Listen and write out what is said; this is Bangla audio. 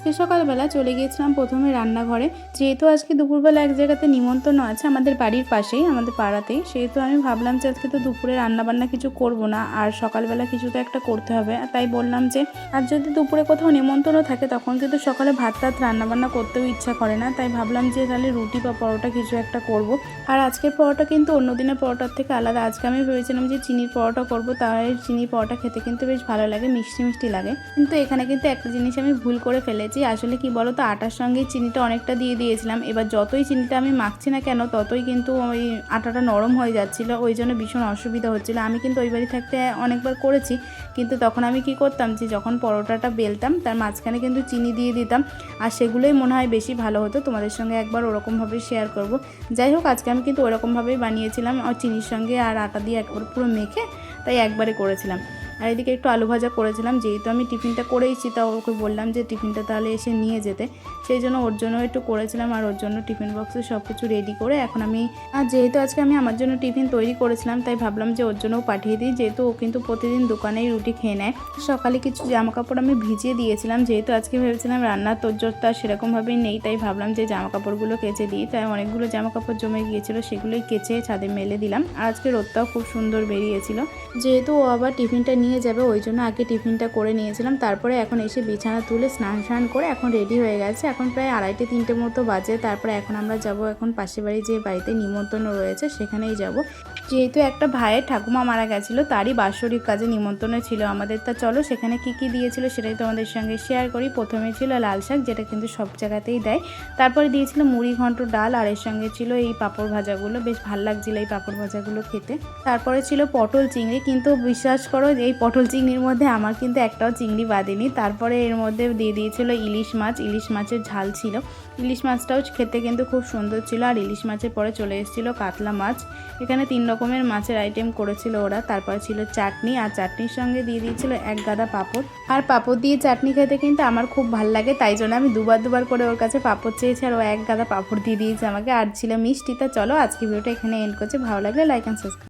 আজকে সকালবেলা চলে গিয়েছিলাম প্রথমে রান্নাঘরে। যেহেতু আজকে দুপুরবেলা এক জায়গাতে নিমন্ত্রণ আছে আমাদের বাড়ির পাশেই, আমাদের পাড়াতেই, সেহেতু আমি ভাবলাম যে আজকে তো দুপুরে রান্নাবান্না কিছু করব না, আর সকালবেলা কিছু তো একটা করতে হবে। তাই বললাম যে আর যদি দুপুরে কোথাও নিমন্ত্রণও থাকে তখন কিন্তু সকালে ভাত টাত রান্নাবান্না করতেও ইচ্ছা করে না, তাই ভাবলাম যে তাহলে রুটি বা পরোটা কিছু একটা করব। আর আজকের পরোটা কিন্তু অন্য দিনের পরোটার থেকে আলাদা। আজকে আমি ভেবেছিলাম যে চিনির পরোটা করব, তাহলে চিনির পরোটা খেতে কিন্তু বেশ ভালো লাগে, মিষ্টি মিষ্টি লাগে। কিন্তু এখানে কিন্তু একটা জিনিস আমি ভুল করে ফেলেছি। আসলে কি বলো তো, আটার সঙ্গে চিনিটা অনেকটা দিয়ে দিয়েছিলাম। এবার যতই চিনিটা আমি মাখছি না কেন ততই কিন্তু ওই আটাটা নরম হয়ে যাচ্ছিল, ওই জন্য ভীষণ অসুবিধা হচ্ছিল। আমি কিন্তু ওই বাড়ি থাকতে অনেকবার করেছি, কিন্তু তখন আমি কি করতাম যে যখন পরোটাটা বেলতাম তার মাঝখানে কিন্তু চিনি দিয়ে দিতাম, আর সেগুলোই মনে হয় বেশি ভালো হতো। তোমাদের সঙ্গে একবার ওরকমভাবে শেয়ার করব। যাই হোক, আজকে আমি কিন্তু ওরকমভাবেই বানিয়েছিলাম, আর চিনির সঙ্গে আর আটা দিয়ে একবার পুরো মেখে তাই একবারে করেছিলাম। আর এদিকে একটু আলু ভাজা করেছিলাম, যেহেতু আমি টিফিনটা করেইছি তাও ওকে বললাম যে টিফিনটা তাহলে এসে নিয়ে যেতে, সেই জন্য ওর জন্য একটু করেছিলাম। আর ওর জন্য টিফিন বক্সে সব কিছু রেডি করে এখন আমি, আর যেহেতু আজকে আমি আমার জন্য টিফিন তৈরি করেছিলাম তাই ভাবলাম যে ওর জন্যও পাঠিয়ে দিই, যেহেতু ও কিন্তু প্রতিদিন দোকানেই রুটি খেয়ে নেয়। সকালে কিছু জামাকাপড় আমি ভিজিয়ে দিয়েছিলাম, যেহেতু আজকে ভেবেছিলাম রান্নার তোড়জোড়টা সেরকমভাবেই নেই, তাই ভাবলাম যে জামাকাপড়গুলো কেচে দিই। তাই অনেকগুলো জামাকাপড় জমে গিয়েছিলো, সেগুলোই কেচে ছাদে মেলে দিলাম। আর আজকে রোদটাও খুব সুন্দর বেরিয়েছিল। যেহেতু ও আবার টিফিনটা নিয়ে যাবে ওই জন্য আগে টিফিনটা করে নিয়েছিলাম। তারপরে এখন এসে বিছানা তুলে স্নান করে এখন রেডি হয়ে গেছে। এখন প্রায় 2:30-3টে মতো বাজে। তারপরে এখন আমরা যাব এখন পাশের বাড়ি, যে বাড়িতে নিমন্ত্রণ রয়েছে সেখানেই যাব। যেহেতু একটা ভাইয়ের ঠাকুমা মারা গেছিলো, তারই বাৎসরিক কাজে নিমন্ত্রণে ছিল আমাদের। তা চলো সেখানে কি কি দিয়েছিল সেটাই তোমাদের সঙ্গে শেয়ার করি। প্রথমে ছিল লাল শাক, যেটা কিন্তু সব জায়গাতেই দেয়। তারপরে দিয়েছিল মুড়ি ঘন্ট ডাল, আর এর সঙ্গে ছিল এই পাঁপড় ভাজাগুলো, বেশ ভালো লাগছিল এই পাঁপড় ভাজাগুলো খেতে। তারপরে ছিল পটল চিংড়ি, কিন্তু বিশ্বাস করো এই পটল চিংড়ির মধ্যে আমার কিন্তু একটাও চিংড়ি বাঁধেনি। তারপরে এর মধ্যে দিয়ে দিয়েছিল ইলিশ মাছ, ইলিশ মাছের ঝাল ছিল। ইলিশ মাছটাও খেতে কিন্তু খুব সুন্দর ছিল। আর ইলিশ মাছের পরে চলে এসেছিলো কাতলা মাছ। এখানে 3 রকমের মাছের আইটেম করেছিল ওরা। তারপরে ছিল চাটনি, আর চাটনির সঙ্গে দিয়ে দিয়েছিল এক গাদা পাঁপড়। আর পাঁপড় দিয়ে চাটনি খেতে কিন্তু আমার খুব ভালো লাগে, তাই জন্য আমি দুবার করে ওর কাছে পাঁপড় চেয়েছি, আর ও এক গাদা পাঁপড় দিয়ে দিয়েছে আমাকে। আর ছিল মিষ্টি। তা চলো আজকে ভিডিওটা এখানে এন্ড করছি। ভালো লাগলে লাইক অ্যান্ড সাবস্ক্রাইব।